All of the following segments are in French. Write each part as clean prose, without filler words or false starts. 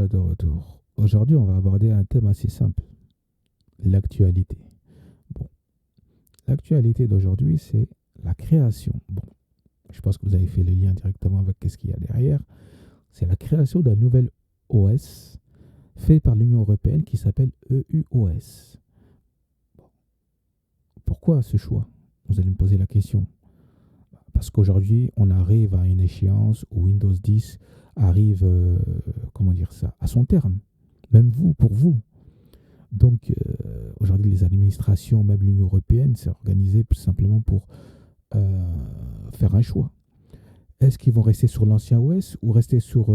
voilà de retour. Aujourd'hui, on va aborder un thème assez simple, l'actualité. Bon, l'actualité d'aujourd'hui, c'est la création. Bon, je pense que vous avez fait le lien directement avec ce qu'il y a derrière. C'est la création d'un nouvel OS fait par l'Union européenne qui s'appelle EUOS. Pourquoi ce choix? Vous allez me poser la question. Parce qu'aujourd'hui, on arrive à une échéance où Windows 10 arrive, comment dire ça, à son terme. Même vous, pour vous. Donc, aujourd'hui, les administrations, même l'Union européenne, s'est organisée tout simplement pour faire un choix. Est-ce qu'ils vont rester sur l'ancien OS ou rester sur,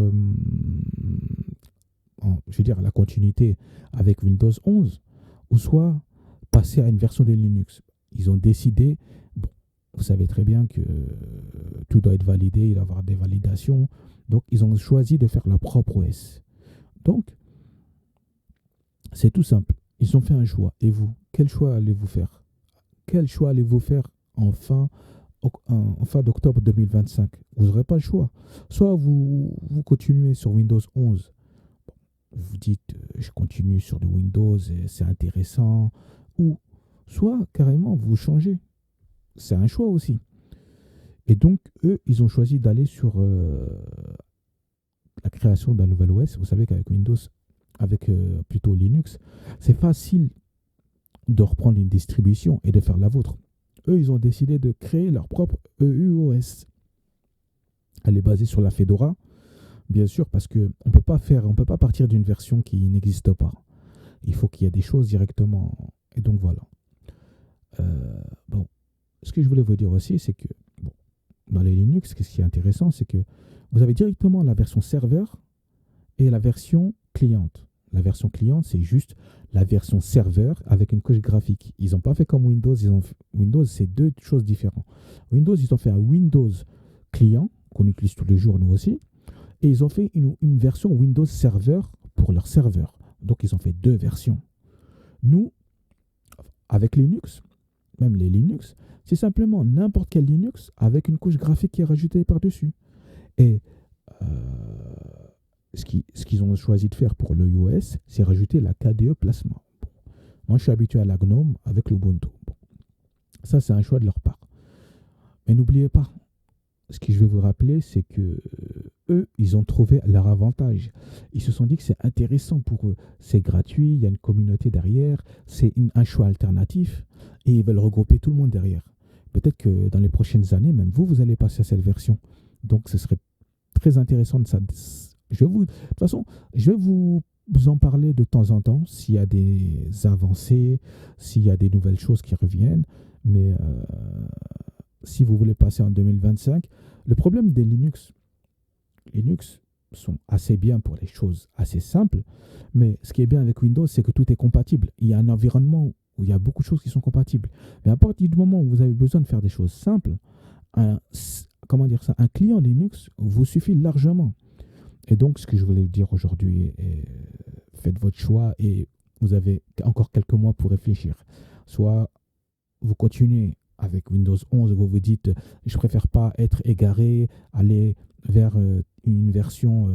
je veux dire, la continuité avec Windows 11 ou soit passer à une version de Linux? Ils ont décidé, bon, vous savez très bien que tout doit être validé, il doit y avoir des validations. Donc, ils ont choisi de faire leur propre OS. Donc, c'est tout simple. Ils ont fait un choix. Et vous, quel choix allez-vous faire? Quel choix allez-vous faire en fin d'octobre 2025? Vous n'aurez pas le choix. Soit vous continuez sur Windows 11. Vous dites, je continue sur le Windows, et c'est intéressant. Ou soit carrément, vous changez. C'est un choix aussi. Et donc, eux, ils ont choisi d'aller sur la création d'un nouvel OS. Vous savez qu'avec Windows, avec plutôt Linux, c'est facile de reprendre une distribution et de faire la vôtre. Eux, ils ont décidé de créer leur propre EUOS. Elle est basée sur la Fedora, bien sûr, parce que on peut pas partir d'une version qui n'existe pas. Il faut qu'il y ait des choses directement. Et donc voilà. Bon, ce que je voulais vous dire aussi, c'est que bon, dans les Linux, ce qui est intéressant, c'est que vous avez directement la version serveur et la version cliente. La version cliente, c'est juste la version serveur avec une couche graphique. Ils n'ont pas fait comme Windows. Windows, c'est deux choses différentes. Windows, ils ont fait un Windows client, qu'on utilise tous les jours, nous aussi. Et ils ont fait une version Windows serveur pour leur serveur. Donc, ils ont fait deux versions. Nous, avec Linux, même les Linux, c'est simplement n'importe quel Linux avec une couche graphique qui est rajoutée par-dessus. Et ce qu'ils ont choisi de faire pour le iOS, c'est rajouter la KDE Plasma. Bon. Moi, je suis habitué à la GNOME avec l'Ubuntu. Bon. Ça, c'est un choix de leur part. Mais n'oubliez pas, ce que je vais vous rappeler, c'est que eux, ils ont trouvé leur avantage. Ils se sont dit que c'est intéressant pour eux. C'est gratuit, il y a une communauté derrière, c'est un choix alternatif et ils veulent regrouper tout le monde derrière. Peut-être que dans les prochaines années, même vous, vous allez passer à cette version. Donc, ce serait très intéressant de ça. De toute façon, je vais vous en parler de temps en temps s'il y a des avancées, s'il y a des nouvelles choses qui reviennent. Mais si vous voulez passer en 2025, le problème des Linux sont assez bien pour les choses assez simples. Mais ce qui est bien avec Windows, c'est que tout est compatible. Il y a un environnement où il y a beaucoup de choses qui sont compatibles. Mais à partir du moment où vous avez besoin de faire des choses simples, comment dire ça, un client Linux vous suffit largement. Et donc, ce que je voulais vous dire aujourd'hui, faites votre choix et vous avez encore quelques mois pour réfléchir. Soit vous continuez avec Windows 11, vous vous dites, je préfère pas être égaré, aller vers une version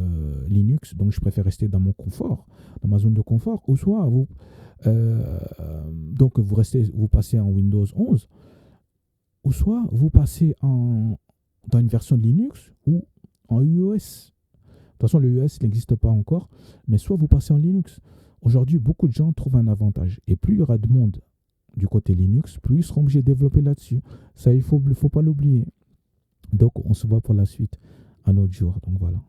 Linux, donc je préfère rester dans mon confort, dans ma zone de confort, ou soit donc vous passez en Windows 11, ou soit vous passez dans une version de Linux ou en iOS. De toute façon, le US n'existe pas encore, mais soit vous passez en Linux. Aujourd'hui, beaucoup de gens trouvent un avantage. Et plus il y aura de monde du côté Linux, plus ils seront obligés de développer là-dessus. Ça, il faut pas l'oublier. Donc, on se voit pour la suite un autre jour. Donc, voilà.